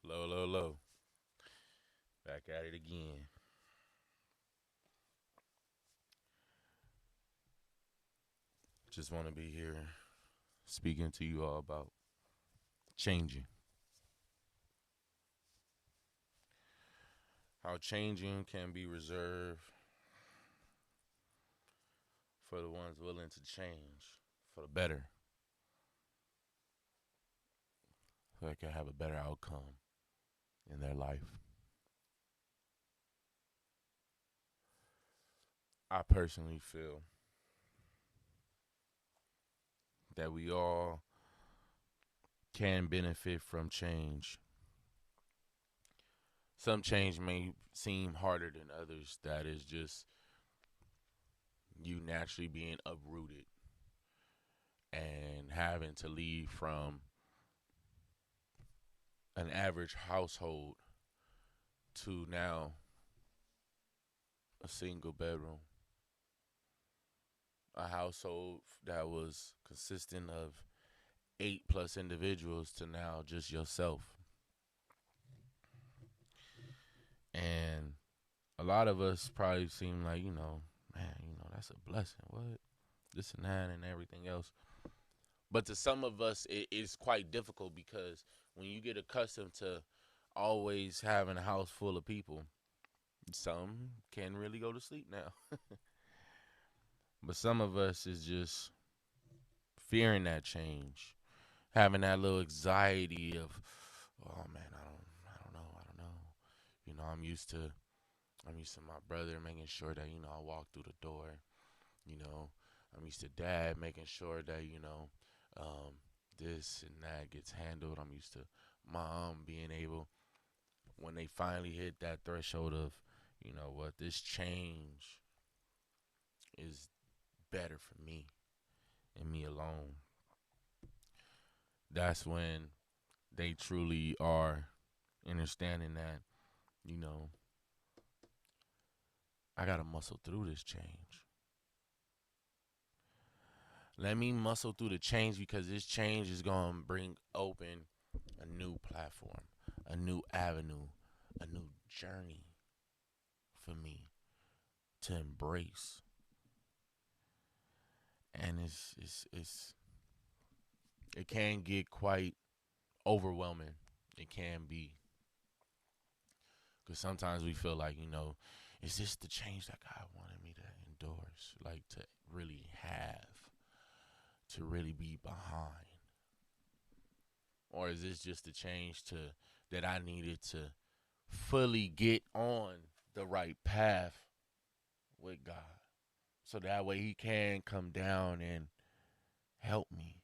Low, low, low. Back at it again. Just want to be here speaking to you all about changing. How changing can be reserved for the ones willing to change for the better, so they can have a better outcome in their life. I personally feel that we all can benefit from change. Some change may seem harder than others. That is just you naturally being uprooted and having to leave from an average household to now a single bedroom, a household that was consisting of eight plus individuals to now just yourself. And a lot of us probably seem like, man, that's a blessing. What? This and that and everything else. But to some of us, it is quite difficult because when you get accustomed to always having a house full of people, some can really go to sleep now. But some of us is just fearing that change, having that little anxiety of, oh man, I don't know. I'm used to my brother making sure that I walk through the door. You know, I'm used to dad making sure that um, this and that gets handled. I'm used to mom being able when they finally hit that threshold of, what, this change is better for me and me alone. That's when they truly are understanding that, you know, I gotta muscle through this change. Let me muscle through the change because this change is gonna bring open a new platform, a new avenue, a new journey for me to embrace. And it can get quite overwhelming. It can be because sometimes we feel like is this the change that God wanted me to endorse, like to really have, to really be behind, or is this just the change to that I needed to fully get on the right path with God, so that way He can come down and help me,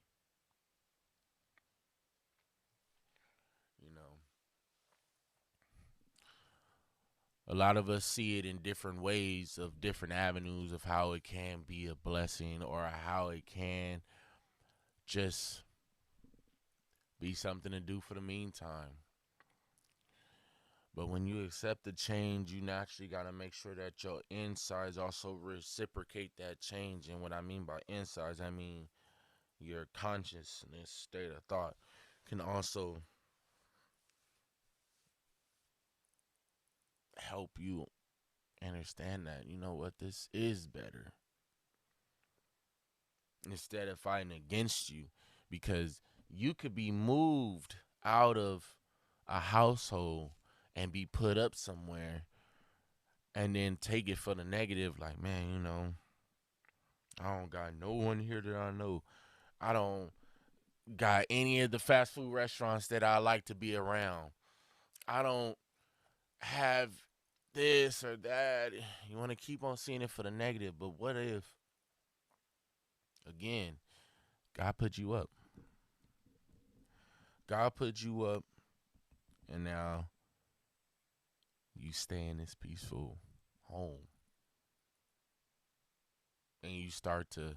you know. A lot of us see it in different ways of different avenues of how it can be a blessing or how it can just be something to do for the meantime. But when you accept the change, you naturally got to make sure that your insides also reciprocate that change. And what I mean by insides, I mean your consciousness, state of thought can also help you understand that, what, this is better instead of fighting against you, because you could be moved out of a household and be put up somewhere and then take it for the negative, like, man, I don't got no one here that I know. I don't got any of the fast food restaurants that I like to be around. I don't have this or that. You want to keep on seeing it for the negative, but what if, again, God put you up? God put you up, and now you stay in this peaceful home, and you start to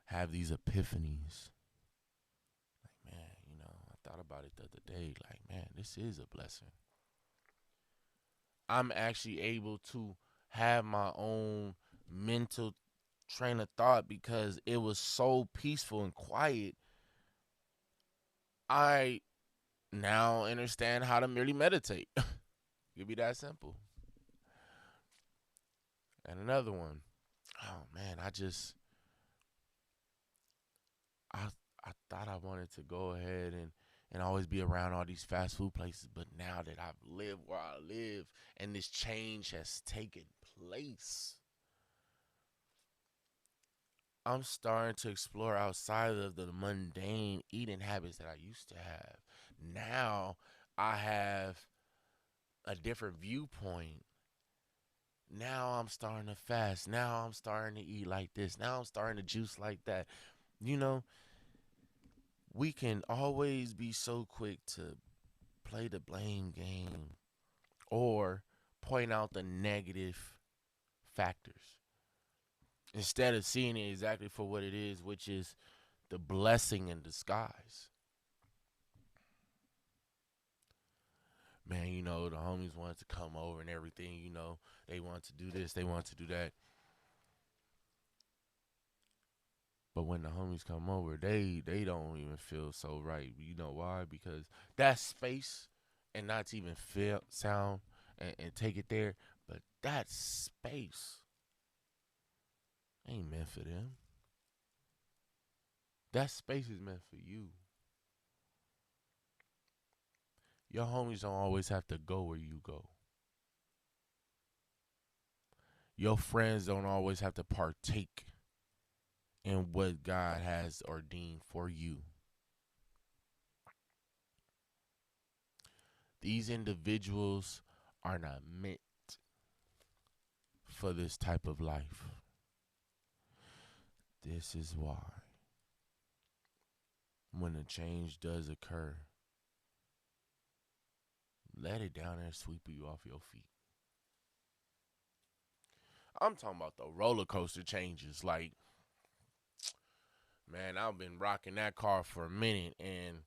have these epiphanies. Like, man, I thought about it the other day. Like, man, this is a blessing. I'm actually able to have my own mental train of thought because it was so peaceful and quiet. I now understand how to merely meditate. It could be that simple. And another one. Oh man, I I thought I wanted to go ahead and always be around all these fast food places, but now that I've lived where I live and this change has taken place, I'm starting to explore outside of the mundane eating habits that I used to have. Now I have a different viewpoint. Now I'm starting to fast. Now I'm starting to eat like this. Now I'm starting to juice like that. You know, we can always be so quick to play the blame game or point out the negative factors instead of seeing it exactly for what it is, which is the blessing in disguise. Man, the homies wanted to come over and everything, they want to do this, they want to do that. But when the homies come over, they don't even feel so right. You know why? Because that space, and not to even feel sound and take it there, but that space ain't meant for them. That space is meant for you. Your homies don't always have to go where you go. Your friends don't always have to partake in what God has ordained for you. These individuals are not meant for this type of life. This is why, when a change does occur, let it down there sweep you off your feet. I'm talking about the roller coaster changes. Like, man, I've been rocking that car for a minute, and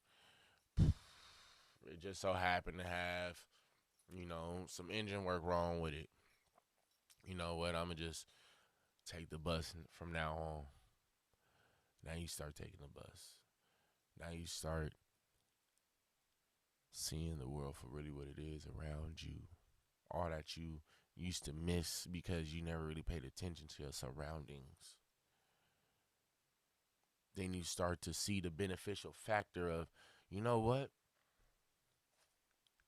it just so happened to have, some engine work wrong with it. You know what? I'm going to just take the bus from now on. Now you start taking the bus. Now you start seeing the world for really what it is around you. All that you used to miss because you never really paid attention to your surroundings. Then you start to see the beneficial factor of, you know what?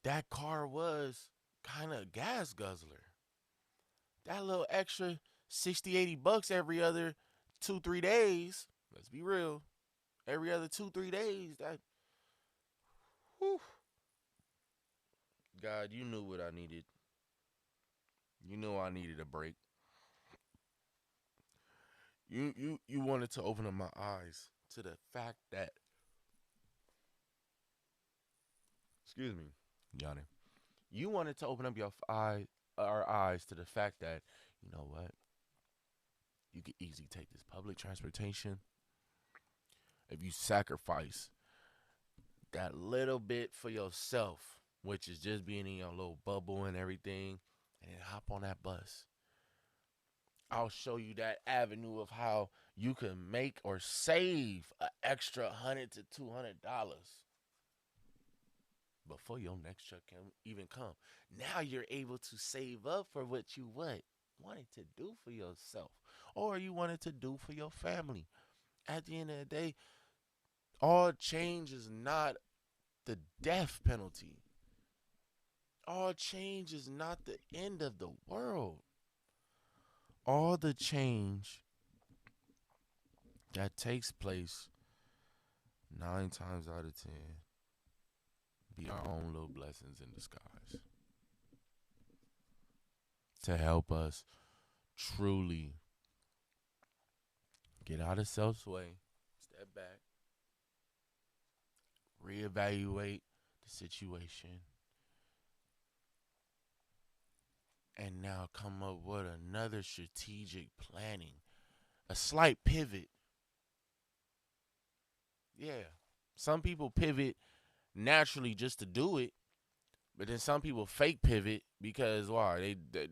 That car was kind of a gas guzzler. That little extra 60, $80 every other 2-3 days. Let's be real. Every other 2-3 days, that, whew. God, you knew what I needed. You knew I needed a break. You wanted to open up my eyes to the fact that, excuse me, Yanni. You wanted to open up our eyes to the fact that, you know what? You could easily take this public transportation if you sacrifice that little bit for yourself, which is just being in your little bubble and everything, and then hop on that bus. I'll show you that avenue of how you can make or save an extra $100 to $200 before your next truck can even come. Now you're able to save up for what you wanted to do for yourself, or you wanted to do for your family. At the end of the day, all change is not the death penalty. All change is not the end of the world. All the change that takes place 9 times out of 10 be our own little blessings in disguise to help us truly get out of self sway, step back, reevaluate the situation, and now come up with another strategic planning, a slight pivot. Yeah, some people pivot naturally just to do it, but then some people fake pivot because why? They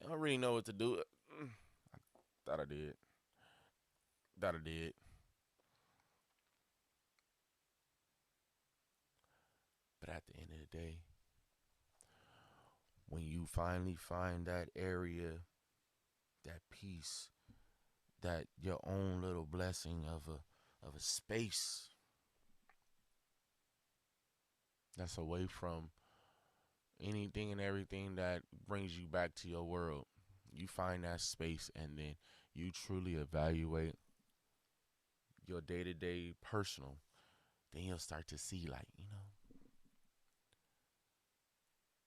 don't really know what to do. I thought I did. Thought I did. at the end of the day, when you finally find that area, that peace, that your own little blessing of a space that's away from anything and everything that brings you back to your world. You find that space and then you truly evaluate your day to day personal. Then you'll start to see, like,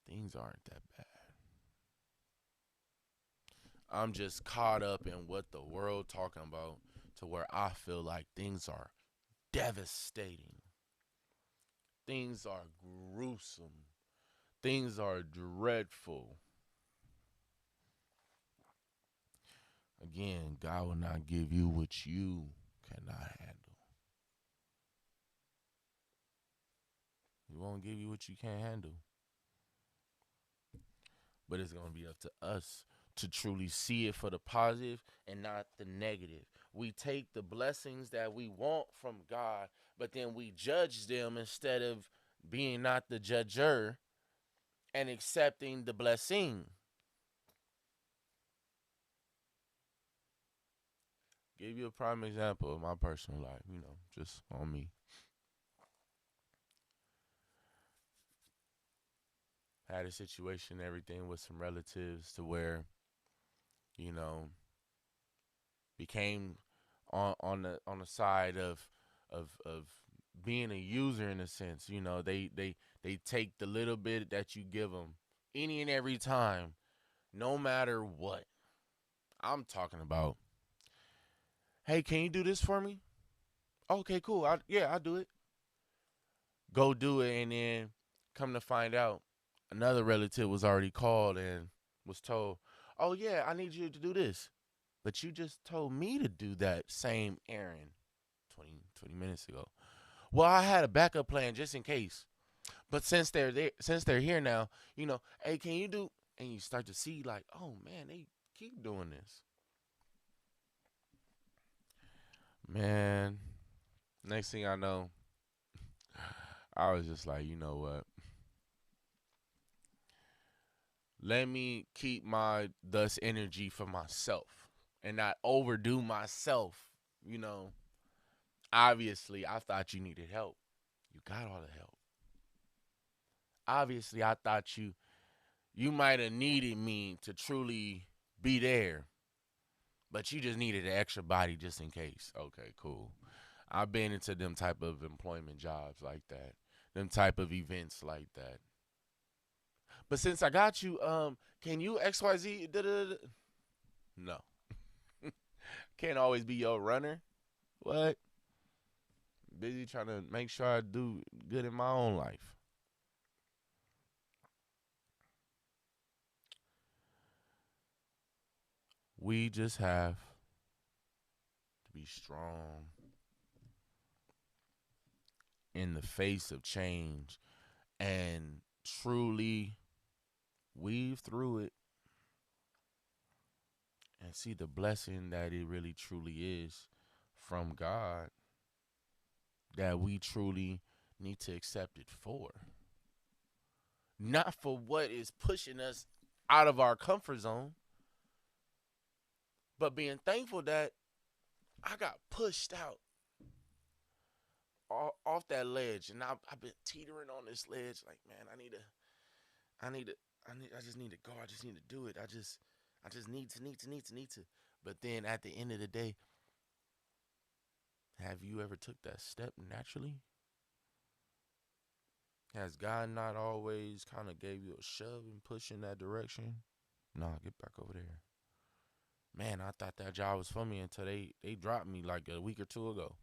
things aren't that bad. I'm just caught up in what the world talking about to where I feel like things are devastating. Things are gruesome. Things are dreadful. Again, God will not give you what you cannot handle. He won't give you what you can't handle. But it's going to be up to us to truly see it for the positive and not the negative. We take the blessings that we want from God, but then we judge them instead of being not the judger and accepting the blessing. Give you a prime example of my personal life, just on me. Had a situation, everything with some relatives to where, you know, became on the side of being a user in a sense. They take the little bit that you give them any and every time, no matter what. I'm talking about, hey, can you do this for me? Okay, cool. I'll do it. Go do it, and then come to find out, another relative was already called and was told, oh yeah, I need you to do this. But you just told me to do that same errand 20 minutes ago. Well, I had a backup plan just in case. But since they're here now, hey, can you do? And you start to see like, oh man, they keep doing this. Man, next thing I know, I was just like, you know what? Let me keep my thus energy for myself and not overdo myself. You know, obviously, I thought you needed help. You got all the help. Obviously, I thought you might have needed me to truly be there, but you just needed an extra body just in case. Okay, cool. I've been into them type of employment jobs like that, them type of events like that. But since I got you, can you XYZ? No, can't always be your runner. What? Busy trying to make sure I do good in my own life. We just have to be strong in the face of change and truly weave through it and see the blessing that it really truly is from God that we truly need to accept it for. Not for what is pushing us out of our comfort zone, but being thankful that I got pushed out off that ledge and I've been teetering on this ledge like, man, I need to I just need to go. I just need to do it. I just need to. But then at the end of the day, have you ever took that step naturally? Has God not always kind of gave you a shove and push in that direction? Nah, get back over there. Man, I thought that job was for me until they dropped me like a week or two ago.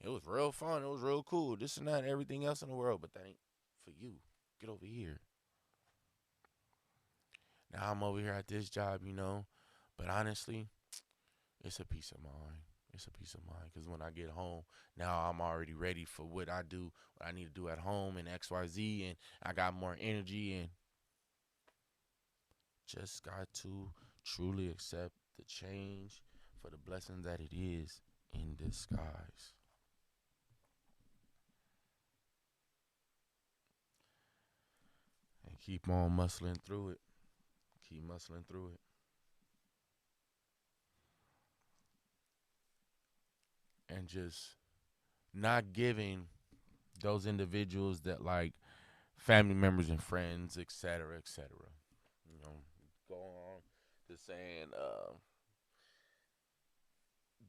It was real fun. It was real cool. This and that, and everything else in the world, but that ain't for you. Get over here. Now I'm over here at this job. But honestly, it's a peace of mind. It's a peace of mind because when I get home, now I'm already ready for what I need to do at home and XYZ, and I got more energy and just got to truly accept the change for the blessing that it is in disguise. and keep on muscling through it. Keep muscling through it. And just not giving those individuals that like family members and friends, etc., etc. You know, go on to saying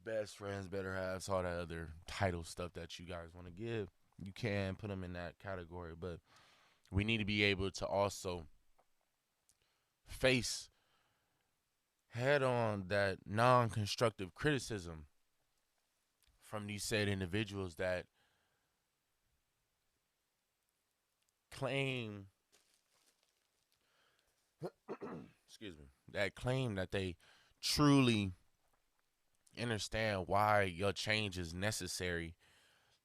best friends, better halves, all that other title stuff that you guys want to give. You can put them in that category, but we need to be able to also face head on that non constructive criticism from these said individuals that claim, excuse me, that claim that they truly understand why your change is necessary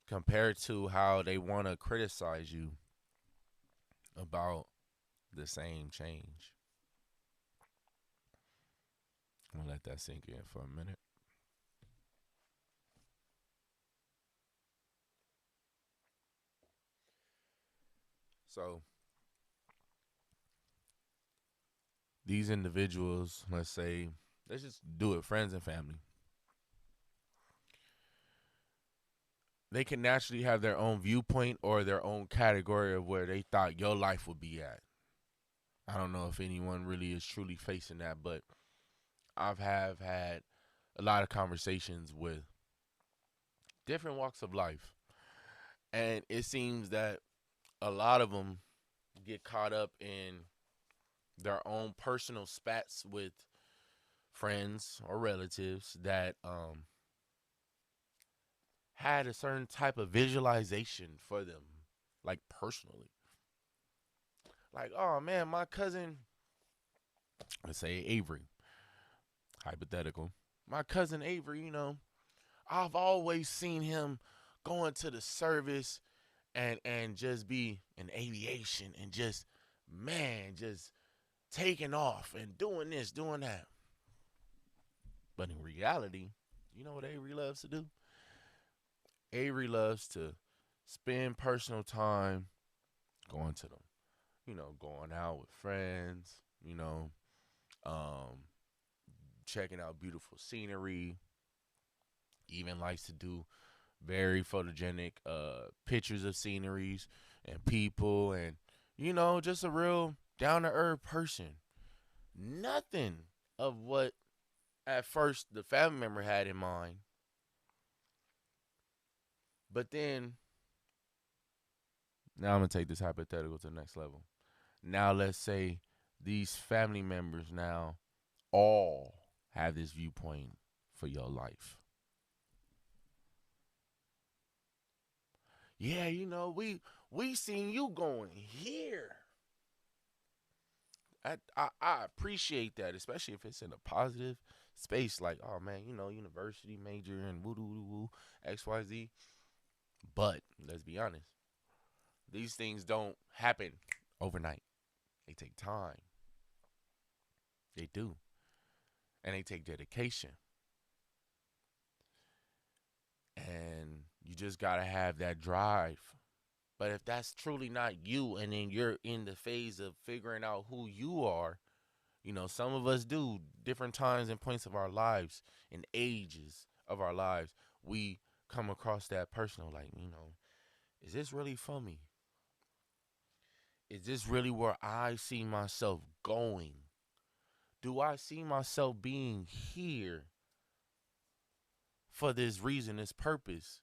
compared to how they want to criticize you about the same change. I'm gonna let that sink in for a minute. So these individuals, let's just do it, friends and family. They can naturally have their own viewpoint or their own category of where they thought your life would be at. I don't know if anyone really is truly facing that, but I've have had a lot of conversations with different walks of life, and it seems that a lot of them get caught up in their own personal spats with friends or relatives that had a certain type of visualization for them, like personally. Like, oh man, my cousin, let's say Avery, hypothetical. My cousin Avery, I've always seen him going to the service and just be in aviation and just just taking off and doing this, doing that. But in reality, you know what Avery loves to do? Avery loves to spend personal time going to them, going out with friends, um, checking out beautiful scenery. Even likes to do very photogenic pictures of sceneries and people, and just a real down to earth person. Nothing of what at first the family member had in mind. But then, now I'm going to take this hypothetical to the next level. Now, let's say these family members now all have this viewpoint for your life. Yeah, we seen you going here. I appreciate that, especially if it's in a positive space. Like, oh man, university major and woo woo woo XYZ. But let's be honest, these things don't happen overnight. They take time. They do, and they take dedication. And you just gotta have that drive. But if that's truly not you, and then you're in the phase of figuring out who you are, some of us do different times and points of our lives and ages of our lives. We come across that personal, like, is this really for me? Is this really where I see myself going? Do I see myself being here for this reason, this purpose?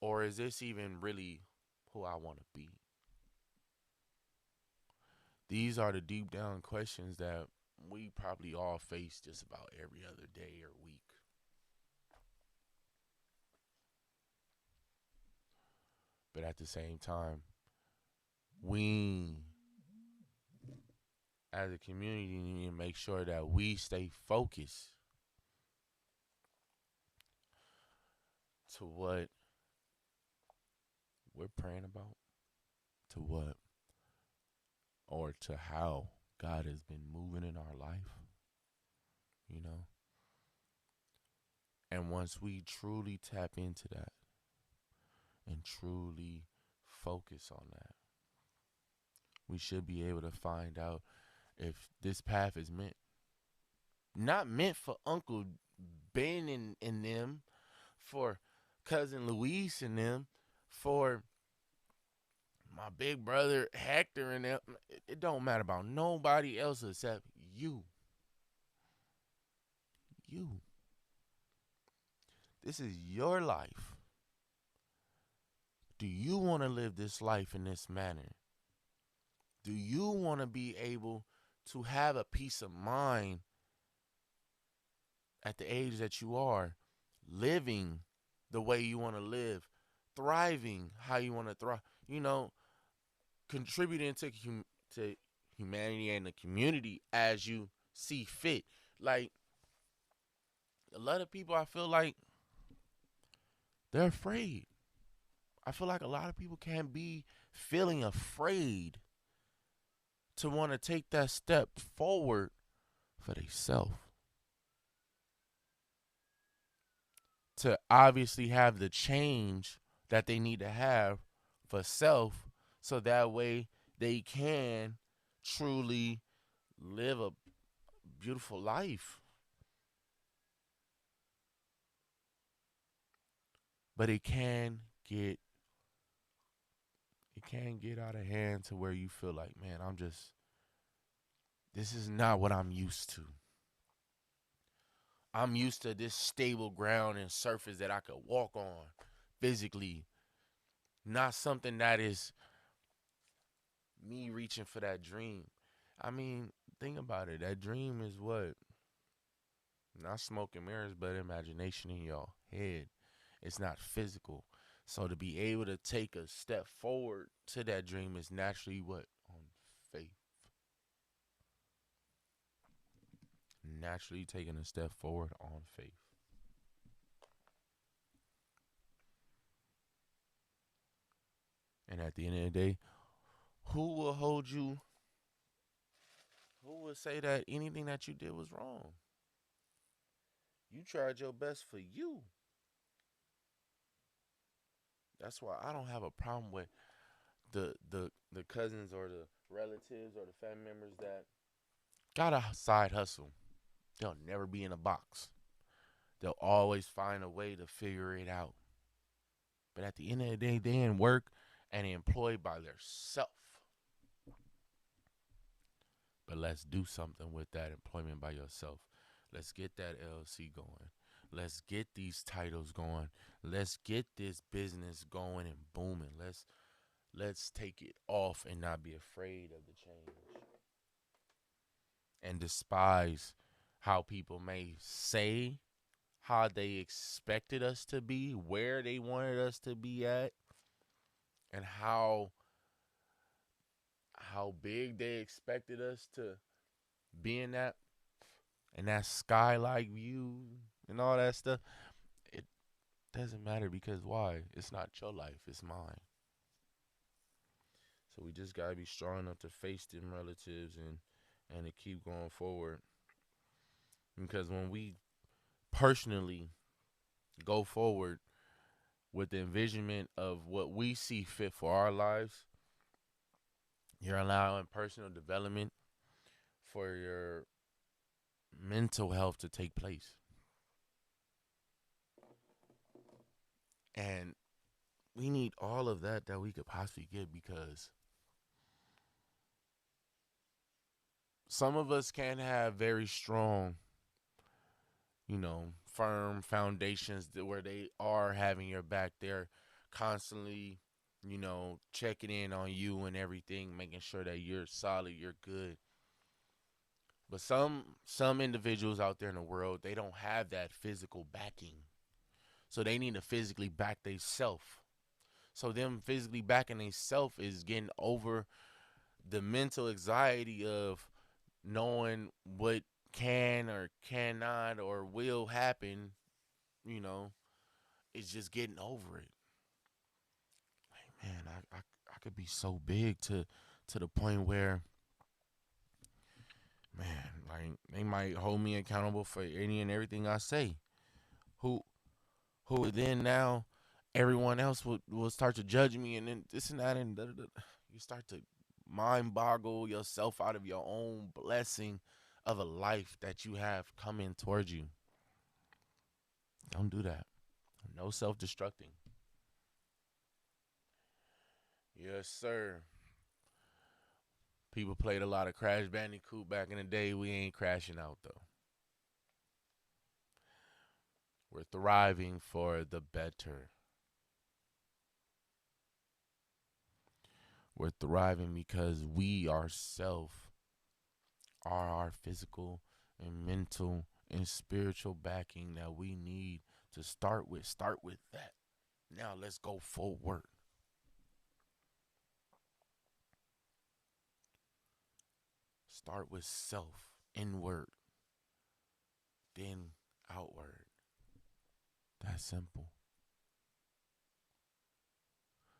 Or is this even really who I want to be? These are the deep down questions that we probably all face just about every other day or week. But at the same time, we as a community need to make sure that we stay focused to what we're praying about, to what or to how God has been moving in our life, you know? And once we truly tap into that and truly focus on that, We should be able to find out if this path is meant, not meant for Uncle Ben and them, for cousin Luis and them, for my big brother Hector and them. It don't matter about nobody else except you. You. This is your life. Do you want to live this life in this manner? Do you want to be able to have a peace of mind at the age that you are, living the way you want to live, thriving how you want to thrive, contributing to humanity and the community as you see fit? Like, a lot of people, I feel like they're afraid. I feel like a lot of people can be feeling afraid to want to take that step forward for themselves. To obviously have the change that they need to have for self, so that way they can truly live a beautiful life. But get it can get out of hand to where you feel like, man, this is not what I'm used to. I'm used to this stable ground and surface that I could walk on physically, not something that is me reaching for that dream. I mean, think about it. That dream is what? Not smoke and mirrors, but imagination in your head. It's not physical. So to be able to take a step forward to that dream is naturally what? On faith. Naturally taking a step forward on faith. And at the end of the day, who will hold you? Who will say that anything that you did was wrong? You tried your best for you. That's why I don't have a problem with the cousins or the relatives or the family members that got a side hustle. They'll never be in a box. They'll always find a way to figure it out. But at the end of the day, they in work and employed by their self. But let's do something with that employment by yourself. Let's get that LLC going. Let's get these titles going. Let's get this business going and booming. Let's take it off and not be afraid of the change and despise how people may say how they expected us to be, where they wanted us to be at, and how big they expected us to be in that and that sky-like view and all that stuff. It doesn't matter, because why? It's not your life, it's mine. So we just gotta be strong enough to face them relatives and to keep going forward. Because when we personally go forward with the envisionment of what we see fit for our lives, you're allowing personal development for your mental health to take place. And we need all of that we could possibly get, because some of us can have very strong, firm foundations where they are having your back. They're constantly, checking in on you and everything, making sure that you're solid, you're good. But some individuals out there in the world, they don't have that physical backing. So they need to physically back themselves. So them physically backing themselves is getting over the mental anxiety of knowing what can or cannot or will happen, you know, it's just getting over it. Like, man, I could be so big to the point where, man, like they might hold me accountable for any and everything I say. Who who then now everyone else will start to judge me, and then this and that, and da, da, da. You start to mind boggle yourself out of your own blessing of a life that you have coming towards you. Don't do that. No self-destructing. Yes, sir. People played a lot of Crash Bandicoot back in the day. We ain't crashing out, though. We're thriving for the better. We're thriving because we ourselves are our physical and mental and spiritual backing that we need to start with. Start with that. Now let's go forward. Start with self, inward, then outward. That's simple.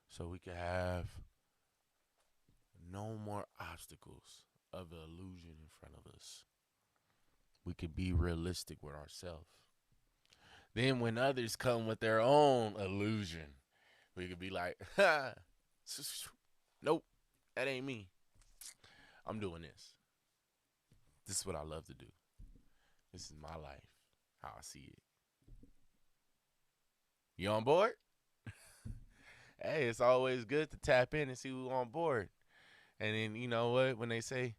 So we can have no more obstacles of the illusion in front of us. We can be realistic with ourselves. Then when others come with their own illusion, we could be like, ha, nope, that ain't me. I'm doing this. This is what I love to do. This is my life, how I see it. You on board? Hey, it's always good to tap in and see who's on board. And then you know what? When they say,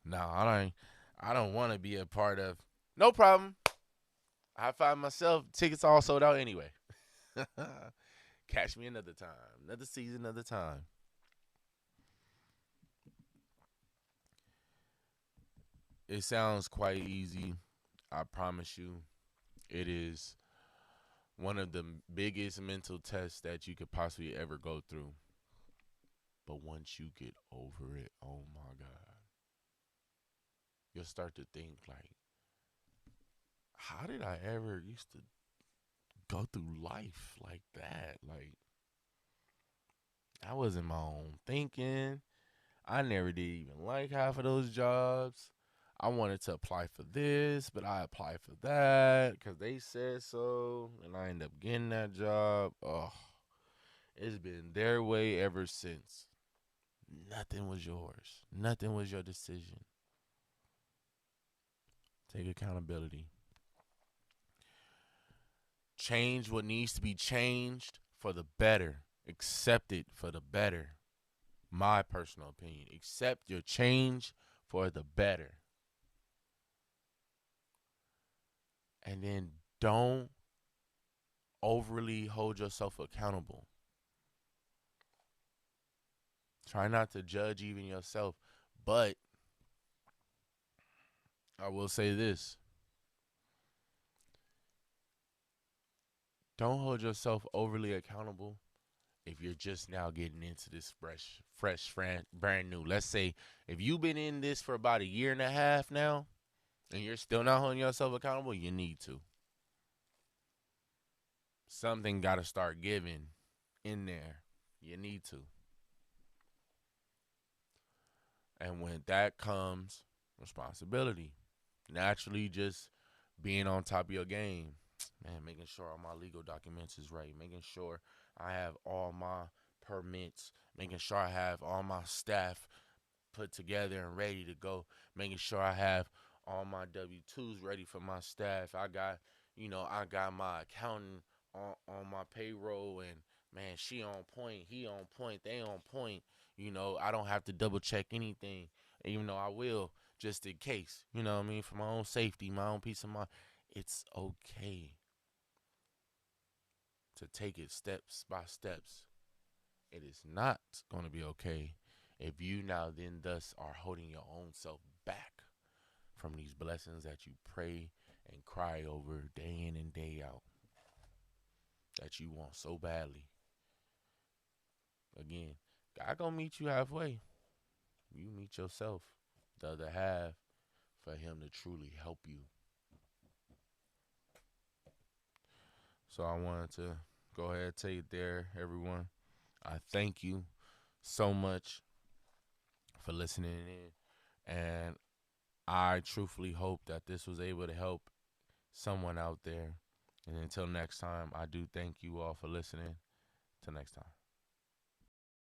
"No, I don't want to be a part of," no problem. I find myself tickets all sold out anyway. Catch me another time, another season, another time. It sounds quite easy. I promise you, it is one of the biggest mental tests that you could possibly ever go through. But once you get over it, oh my God, you'll start to think like, how did I ever used to go through life like that? Like, I wasn't my own thinking. I never did even like half of those jobs. I wanted to apply for this, but I applied for that because they said so, and I ended up getting that job. Oh, it's been their way ever since. Nothing was yours. Nothing was your decision. Take accountability. Change what needs to be changed for the better. Accept it for the better. My personal opinion. Accept your change for the better. And then don't overly hold yourself accountable. Try not to judge even yourself. But I will say this. Don't hold yourself overly accountable if you're just now getting into this brand new. Let's say if you've been in this for about a year and a half now and you're still not holding yourself accountable, you need to. Something got to start giving in there. You need to. And when that comes, responsibility. Naturally, just being on top of your game. Man, making sure all my legal documents is right. Making sure I have all my permits. Making sure I have all my staff put together and ready to go. Making sure I have all my W-2s ready for my staff. I got my accountant on my payroll, and man, she on point, he on point, they on point. I don't have to double check anything, even though I will, just in case. You know what I mean? For my own safety, my own peace of mind. It's okay to take it steps by steps. It is not going to be okay if you now then thus are holding your own self back from these blessings that you pray and cry over day in and day out that you want so badly. Again, God gonna meet you halfway. You meet yourself, the other half, for him to truly help you. So I wanted to go ahead and take it there, everyone. I thank you so much for listening in. And I truthfully hope that this was able to help someone out there. And until next time, I do thank you all for listening. Till next time.